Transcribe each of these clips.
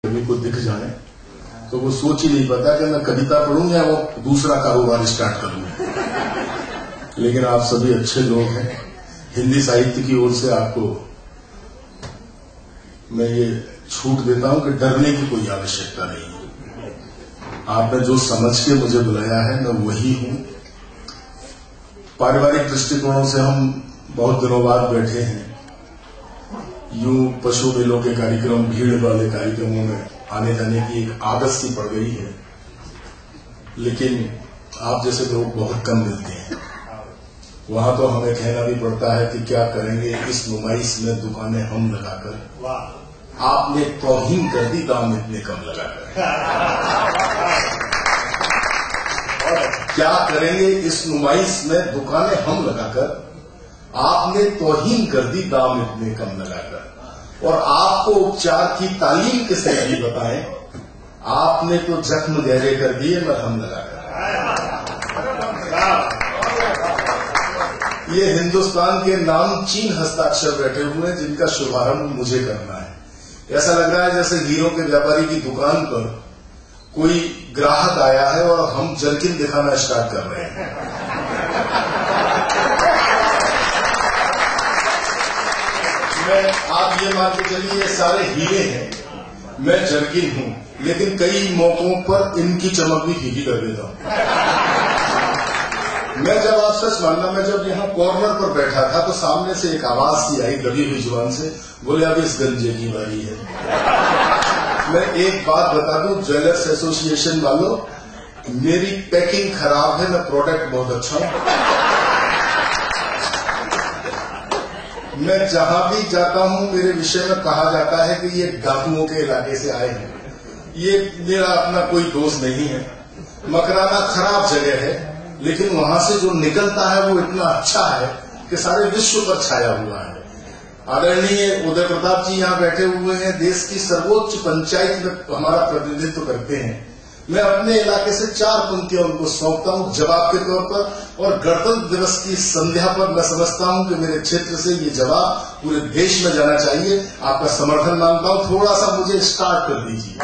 को दिख जाए तो वो सोच ही नहीं पाता कि मैं कविता पढ़ूं या वो दूसरा कारोबार स्टार्ट करूं। लेकिन आप सभी अच्छे लोग हैं। हिंदी साहित्य की ओर से आपको मैं ये छूट देता हूं कि डरने की कोई आवश्यकता नहीं है। आपने जो समझ के मुझे बुलाया है मैं वही हूं। पारिवारिक दृष्टिकोणों से हम बहुत दिनों बाद बैठे हैं। यूं पशु मेलों के कार्यक्रम, भीड़ वाले कार्यक्रमों में आने जाने की एक आदत सी पड़ गई है, लेकिन आप जैसे लोग बहुत कम मिलते हैं। वहां तो हमें कहना भी पड़ता है कि क्या करेंगे इस नुमाइश में दुकानें हम लगाकर। आपने तौहीन कर दी दाम इतने कम लगाकर। क्या करेंगे इस नुमाइश में दुकानें हम लगाकर। आपने तौहीन कर दी दाम इतने कम लगाकर। और आपको उपचार की तालीम किसने दी बताएं। आपने तो जख्म गहरे कर दिए मरहम लगाकर। ये हिंदुस्तान के नामचीन हस्ताक्षर बैठे हुए हैं जिनका शुभारंभ मुझे करना है। ऐसा लग रहा है जैसे हीरों के व्यापारी की दुकान पर कोई ग्राहक आया है और हम जर्किन दिखाना स्टार्ट कर रहे हैं। आप ये मान के चलिए ये सारे हीरे हैं, मैं जर्किन हूं, लेकिन कई मौकों पर इनकी चमक भी फीकी कर देता हूं। मैं जब आप सच मानना, मैं जब यहाँ कॉर्नर पर बैठा था तो सामने से एक आवाज सी आई दबी हुई जुबान से, बोले अब इस गंजे की बारी है। मैं एक बात बता दूं ज्वेलर्स एसोसिएशन वालों, मेरी पैकिंग खराब है, मैं प्रोडक्ट बहुत अच्छा हूं। मैं जहां भी जाता हूं मेरे विषय में कहा जाता है कि ये डाकुओं के इलाके से आए हैं। ये मेरा अपना कोई दोष नहीं है। मकराना खराब जगह है, लेकिन वहां से जो निकलता है वो इतना अच्छा है कि सारे विश्व पर छाया हुआ है। आदरणीय उदय प्रताप जी यहाँ बैठे हुए हैं, देश की सर्वोच्च पंचायत में हमारा प्रतिनिधित्व करते हैं। मैं अपने इलाके से 4 पंक्तियां उनको सौंपता हूं जवाब के तौर पर, और गणतंत्र दिवस की संध्या पर मैं समझता हूं कि मेरे क्षेत्र से ये जवाब पूरे देश में जाना चाहिए। आपका समर्थन मांगता हूं, थोड़ा सा मुझे स्टार्ट कर दीजिए।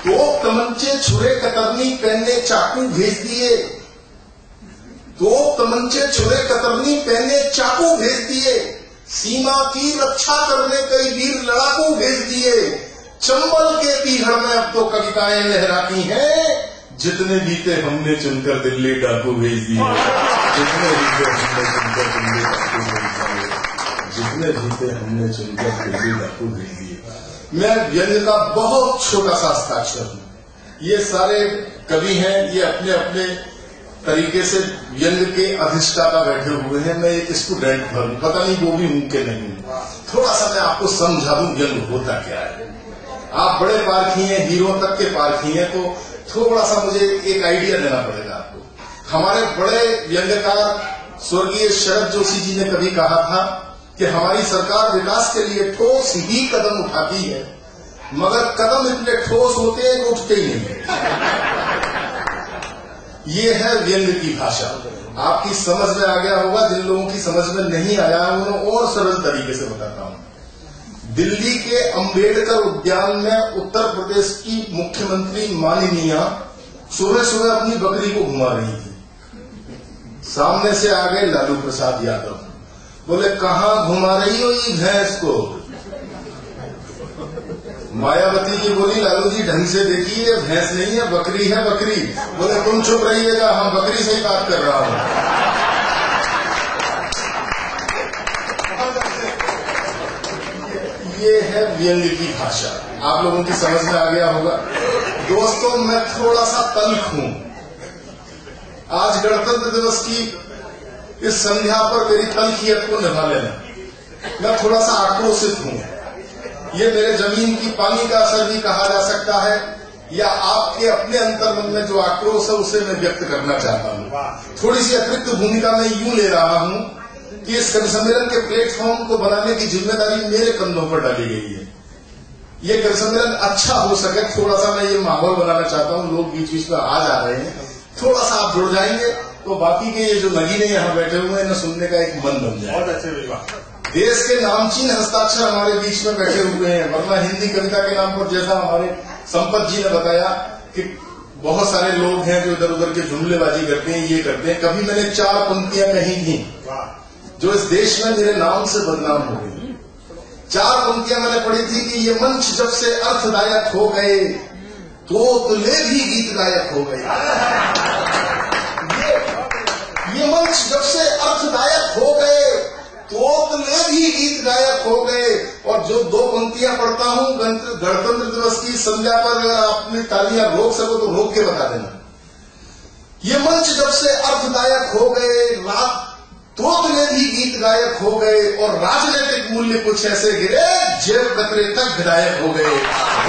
तो तमंचे छुरे कतरनी पहने चाकू भेज दिए। दो तमंचे छुरे कतरनी पहने चाकू भेज दिए। सीमा की रक्षा करने कई वीर लड़ाकू भेज दिए। चंबल के पीहड़ में अब तो कविताएं लहराती हैं। जितने बीते हमने चुनकर दिल्ली डाकू भेज दिए। जितने बीते हमने चुनकर दिल्ली डाकू भेज दिए। जितने बीते हमने चुनकर दिल्ली डाकू भेज दिए। मैं व्यंग्य का बहुत छोटा सा हस्ताक्षर हूं। ये सारे कवि हैं, ये अपने अपने तरीके से व्यंग्य के अधिष्ठाता बैठे हुए हैं। मैं एक स्टूडेंट हूं, पता नहीं वो भी हूं कि नहीं। थोड़ा सा मैं आपको समझा दूं व्यंग्य होता क्या है। आप बड़े पारखी हैं, हीरो तक के पारखी हैं, तो थोड़ा सा मुझे एक आइडिया देना पड़ेगा आपको। हमारे बड़े व्यंग्यकार स्वर्गीय शरद जोशी जी ने कभी कहा था कि हमारी सरकार विकास के लिए ठोस ही कदम उठाती है, मगर कदम इतने ठोस होते हैं कि उठते ही नहीं। ये है व्यंग्य की भाषा। आपकी समझ में आ गया होगा। जिन लोगों की समझ में नहीं आया उन्हें और सरल तरीके से बताता हूं। दिल्ली के अंबेडकर उद्यान में उत्तर प्रदेश की मुख्यमंत्री माननीय सुबह सुबह अपनी बकरी को घुमा रही थी। सामने से आ गए लालू प्रसाद यादव, बोले कहां घुमा रही हो ये भैंस को। मायावती जी बोली लालू जी ढंग से देखिए, भैंस नहीं है बकरी है बकरी। बोले तुम चुप रहिएगा, हम बकरी से ही बात कर रहा हूं। ये है व्यंग्य की भाषा। आप लोगों की समझ में आ गया होगा। दोस्तों मैं थोड़ा सा तल्ख हूं। आज गणतंत्र दिवस की इस संध्या पर मेरी तल्खियत को निभा लेना। मैं थोड़ा सा आक्रोशित हूं। ये मेरे जमीन की पानी का असर भी कहा जा सकता है, या आपके अपने अंतर्मन में जो आक्रोश है उसे मैं व्यक्त करना चाहता हूं। थोड़ी सी अतिरिक्त भूमिका मैं यूं ले रहा हूं कि इस कवि सम्मेलन के प्लेटफॉर्म को बनाने की जिम्मेदारी मेरे कंधों पर डाली गई है। ये कवि सम्मेलन अच्छा हो सके, थोड़ा सा मैं ये माहौल बनाना चाहता हूं। लोग बीच बीच में आ जा रहे हैं, थोड़ा सा आप जुड़ जाएंगे तो बाकी के ये जो नगीने यहाँ बैठे हुए हैं न सुनने का एक मन बन जाए। बहुत अच्छे। देश के नामचीन हस्ताक्षर हमारे बीच में बैठे हुए हैं, वरना हिंदी कविता के नाम पर जैसा हमारे संपत जी ने बताया कि बहुत सारे लोग हैं जो इधर उधर के जुमलेबाजी करते हैं, ये करते हैं। कभी मैंने 4 पंक्तियां कही थी जो इस देश में मेरे नाम से बदनाम हो गई। 4 पंक्तियां मैंने पढ़ी थी कि ये मंच जब से अर्थदायक हो गए तोतले भी गीतदायक हो गए। ये मंच जब से अर्थदायक हो गए तोतले भी गीत गायक हो गए। और जो 2 पंक्तियां पढ़ता हूं गणतंत्र दिवस की संध्या पर अपनी तालियां रोक सको तो रोक के बता देना। ये मंच जब से अर्थदायक हो गए तोतले भी गीत गायक हो गए और राजनीतिक मूल्य कुछ ऐसे गिरे जेब कतरे तक विधायक हो गए।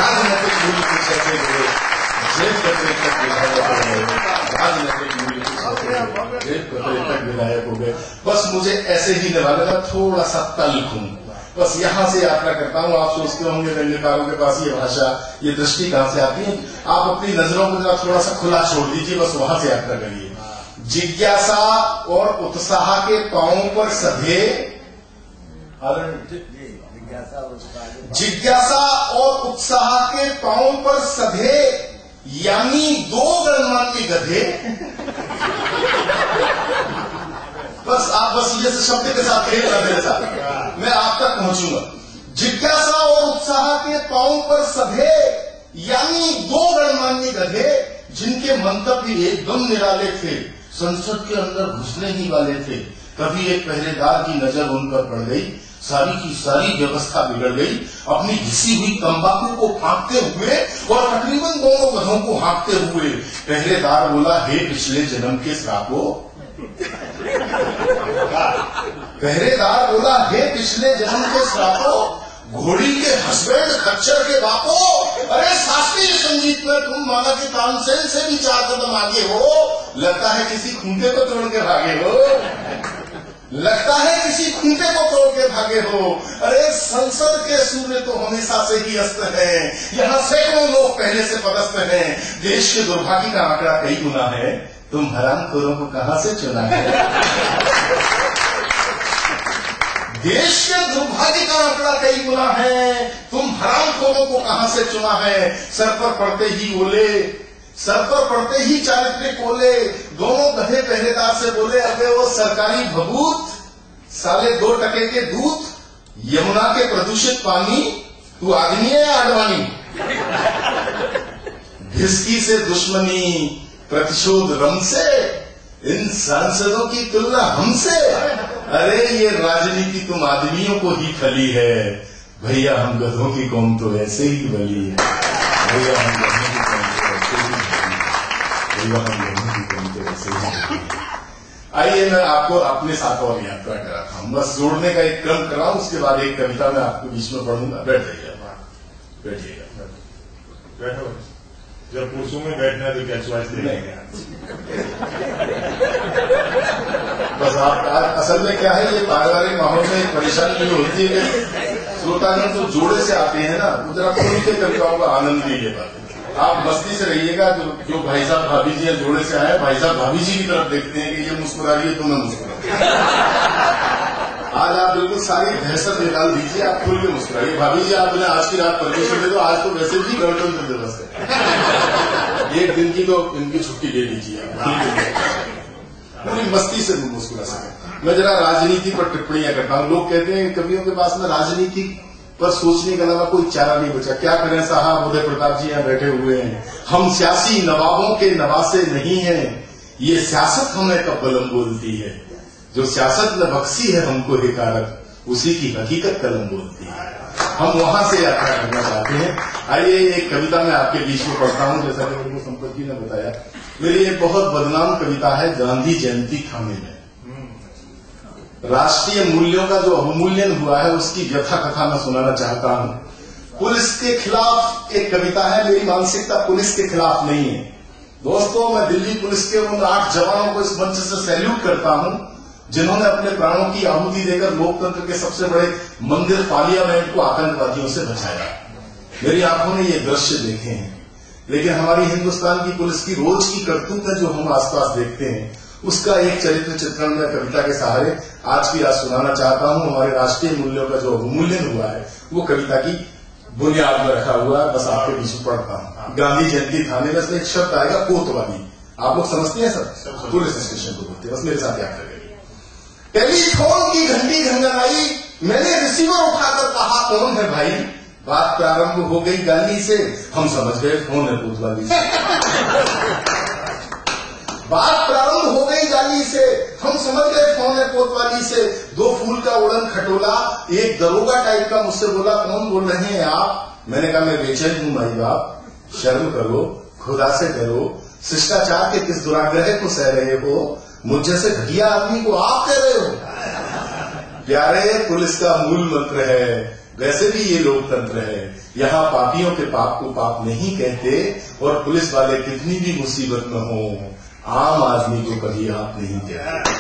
राजनीतिक मूल्य कुछ ऐसे गिरे जेब कतरे तक विधायक हो गए। राजनीतिक मूल्य जेब कतरे तक विधायक हो गए। बस मुझे ऐसे ही निभाने का थोड़ा सा तल्ख हूं, बस यहां से यात्रा करता हूं। आप सोचते होंगे रंगकारों के पास ये भाषा ये दृष्टि कहां से आती है। आप अपनी नजरों को जरा थोड़ा सा खुला छोड़ दीजिए, बस वहां से यात्रा करिए। जिज्ञासा और उत्साह के पांवों पर सधे जिज्ञासा और उत्साह के पांवों पर सधे यानी 2 गणमान्य गधे। बस ये शब्द के साथ खेलना मेरे साथ, मैं आप तक पहुंचूंगा। जिज्ञासा और उत्साह के पांवों पर सधे यानी 2 गणमान्य गधे जिनके मंतव्य एकदम निराले थे, संसद के अंदर घुसने ही वाले थे। कभी एक पहरेदार की नजर उन पर पड़ गई, सारी की सारी व्यवस्था बिगड़ गई। अपनी घिसी हुई तंबाकू को फांकते हुए और तकरीबन दोनों गधों को हाँकते हुए पहरेदार बोला, हे पिछले जन्म के श्रापो। पहरेदार बोला, हे पिछले जन्म के श्रापो, घोड़ी के हस्बैंड खच्चर के बापो। अरे शास्त्रीय संगीत में तुम माना कि तानसेन से भी 4 कदम आगे हो, लगता है किसी खूंटे को तोड़ के भागे हो, लगता है किसी खूंटे को तोड़ के भागे हो। अरे संसद के सूर्य तो हमेशा से ही अस्त है, यहाँ सैकड़ों लोग पहले से पदस्थ हैं। देश के दुर्भाग्य का आंकड़ा कई गुना है, तुम हरामखोरों को कहां से चुना है। देश के दुर्भाग्य का आंकड़ा कई गुना है, तुम हरामखोरों को कहां से चुना है। सर पर पड़ते ही ओले, सर पर पड़ते ही चारित्रिक ओले, दोनों गधे पहरेदार से बोले, अबे वो सरकारी भभूत, साले 2 टके के दूत, यमुना के प्रदूषित पानी, तू आदमी है या आडवाणी। घिसकी से दुश्मनी, प्रतिशोध रम से, इन सांसदों की तुलना हमसे। अरे ये राजनीति तुम आदमियों को ही फली है, भैया हम गधों की कौम तो ऐसे ही बली है। भैया हम गधों की कौम तो ऐसे ही बली है, भैया हम गधों की कौम तो ऐसे ही बली है। आइए मैं आपको अपने साथ और यात्रा कराता हूं, बस जोड़ने का एक क्रम कराऊं, उसके बाद एक कविता मैं आपको बीच में पढ़ूंगा। बैठिएगा, बैठिएगा, बैठो। जब पुरुषों में बैठना है तो क्या चॉइस देंगे। बस आप असल में क्या है, ये पारिवारिक माहौल में एक परेशानी ये होती है कि श्रोतागण तो जोड़े से आते हैं ना, वो जरा खुल के कविताओं का आनंद नहीं ले पाते। आप मस्ती से रहिएगा। जो भाई साहब भाभी जी जोड़े से आए, भाई साहब भाभी जी की तरफ देखते हैं कि ये मुस्कुरा रही है तो मैं मुस्कुरा। आज आप बिल्कुल सारी दहशत निकाल दीजिए, आप खुल के मुस्कुराइए। भाभी जी आपने आज की रात परमिशन दे दो, आज तो वैसे भी गणतंत्र दिवस है, 1 दिन की तो इनकी छुट्टी ले लीजिए, पूरी मस्ती से मुस्कुरा सके। मैं जरा राजनीति पर टिप्पणियां करता हूं। लोग कहते हैं कवियों के पास में राजनीति पर सोचने के अलावा कोई चारा नहीं बचा। क्या करें साहब, उदय प्रताप जी यहाँ बैठे हुए हैं। हम सियासी नवाबों के नवासे नहीं है, ये सियासत हमें कलम बोलती है। जो सियासत में बख्शी है हमको हिकारत, उसी की हकीकत कलम बोलती है। हम वहां से यात्रा करना चाहते हैं। आइए एक कविता मैं आपके बीच में पढ़ता हूं। जैसा कि मुझे संपत जी ने बताया, मेरी एक बहुत बदनाम कविता है, गांधी जयंती खाने में। राष्ट्रीय मूल्यों का जो अवमूल्यन हुआ है उसकी व्यथा कथा मैं सुनाना चाहता हूं। पुलिस के खिलाफ एक कविता है। मेरी मानसिकता पुलिस के खिलाफ नहीं है दोस्तों। मैं दिल्ली पुलिस के उन 8 जवानों को इस मंच से सैल्यूट करता हूं जिन्होंने अपने प्राणों की आहुति देकर लोकतंत्र के सबसे बड़े मंदिर पार्लियामेंट को आतंकवादियों से बचाया। मेरी आंखों ने ये दृश्य देखे हैं। लेकिन हमारी हिंदुस्तान की पुलिस की रोज की करतूतें जो हम आसपास देखते हैं, उसका एक चरित्र चित्रण मैं कविता के सहारे आज की रात सुनाना चाहता हूं। हमारे राष्ट्रीय मूल्यों का जो अवमूल्यन हुआ है वो कविता की बुनियाद में रखा हुआ है। बस आपके बीच में पढ़ता हूं। गांधी जयंती थाने में इसमें एक शब्द आएगा कोतवाली। आप लोग समझते हैं सर? पुलिस स्टेशन को बोलते हैं। बस मेरे साथ याद करेंगे। टेलीफोन की घंटी घंघनाई, मैंने रिसीवर उठाकर कहा कौन है भाई। बात प्रारंभ हो गई गाली से, हम समझ गए फोन है कोतवाली से। बात प्रारंभ हो गई गाली से, हम समझ गए फोन है कोतवाली से। दो फूल का उड़न खटोला, एक दरोगा टाइप का मुझसे बोला कौन बोल रहे हैं आप। मैंने कहा मैं बेचैन हूं माई बाप, शर्म करो, खुदा से डरो, शिष्टाचार के किस दुराग्रह को सह रहे हो, मुझ जैसे घटिया आदमी को आप कह रहे हो। प्यारे, पुलिस का मूल मंत्र है, वैसे भी ये लोकतंत्र है। यहाँ पापियों के पाप को पाप नहीं कहते, और पुलिस वाले कितनी भी मुसीबत में हो आम आदमी को कभी आप नहीं कहते।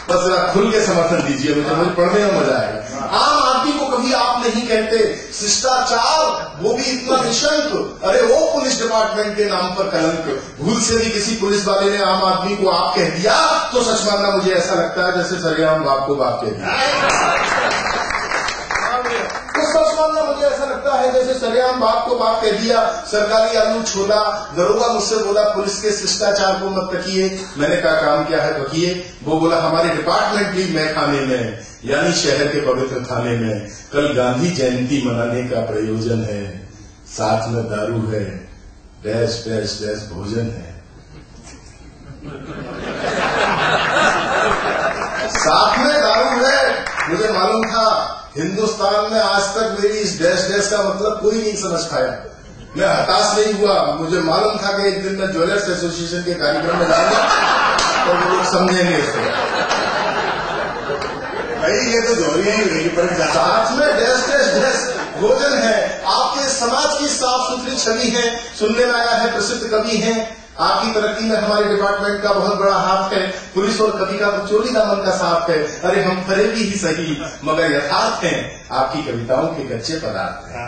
बस जरा खुल के समर्थन दीजिए, मुझे पढ़ने में मजा आएगा। आम आदमी को कभी आप नहीं कहते, शिष्टाचार वो भी इतना निशंक। अरे वो पुलिस डिपार्टमेंट के नाम पर कलंक। भूल से भी किसी पुलिस वाले ने आम आदमी को आप कह दिया तो सच मानना मुझे ऐसा लगता है जैसे सरेआम बाप को बाप कह दिया। सच मानना मुझे ऐसा लगता है जैसे सरेआम बाप को बाप कह दिया। सरकारी आलू छोला, दरोगा मुझसे बोला पुलिस के शिष्टाचार को मत तकिए। मैंने कहा काम क्या है बकिए। वो बोला हमारे डिपार्टमेंट भी मैं खाने में, यानी शहर के पवित्र थाने में कल गांधी जयंती मनाने का प्रयोजन है। साथ में दारू है, डैश डैश डैश भोजन है। साथ में दारू है। मुझे मालूम था हिंदुस्तान में आज तक मेरी इस डैश डैश का मतलब कोई नहीं समझ पाया। मैं हताश नहीं हुआ। मुझे मालूम था कि एक दिन मैं ज्वेलर्स एसोसिएशन के कार्यक्रम में जाऊंगा तो वो लोग समझेंगे इसको। भाई ये तो जोरी ही पर साथ में डैश डैश डैश भोजन है। आपके समाज की साफ सुथरी छवि है। सुनने में आया है प्रसिद्ध कवि है, आपकी तरक्की में हमारे डिपार्टमेंट का बहुत बड़ा हाथ है। पुलिस और कवि का चोली दामन का साथ है। अरे हम फरेबी ही सही मगर यथार्थ हैं। आपकी कविताओं के कच्चे पदार्थ हैं।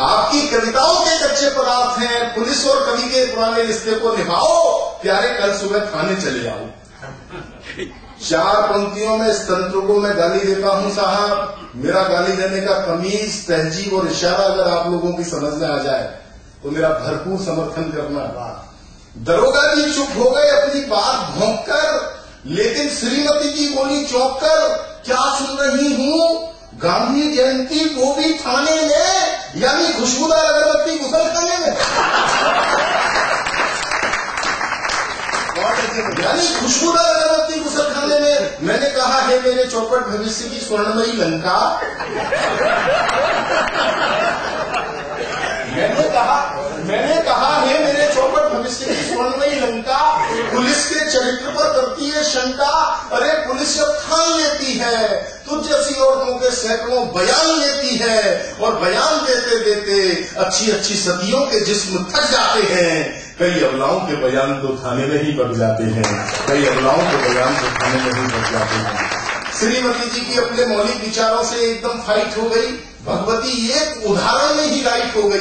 आपकी कविताओं के कच्चे पदार्थ हैं। पुलिस और कवि के पुराने रिश्ते को निभाओ प्यारे, कल सुबह थाने चले आओ। 4 पंक्तियों में इस तंत्र को मैं गाली देता हूं साहब। मेरा गाली देने का तमीज, तहजीब और इशारा अगर आप लोगों की समझ में आ जाए तो मेरा भरपूर समर्थन करना। दरोगा जी चुप हो गए अपनी बात भोंक कर, लेकिन श्रीमती जी बोली चौंक कर, क्या सुन रही हूँ गांधी जयंती वो भी थाने में, यानी खुशबूदार अगरबत्ती गुसलखाने में। यानी खुशबूदार अगरबत्ती गुसलखाने में। मैंने कहा है मेरे चौपट भविष्य की स्वर्णमयी लंका। मैंने कहा है मेरे चौपट भविष्य की स्वर्णमयी लंका पुलिस के चरित्र पर करती है शंका। अरे पुलिस जब ठान लेती है तो जैसी औरतों के सैकड़ों बयान लेती है, और बयान देते देते अच्छी अच्छी सदियों के जिस्म थक जाते हैं। कई अबलाओं के बयान तो थाने में ही बच जाते हैं। कई अबलाओं के बयान तो थाने में ही बच जाते हैं। श्रीमती जी की अपने मौलिक विचारों से एकदम फाइट हो गई। भगवती एक उदाहरण में ही राइट हो गई।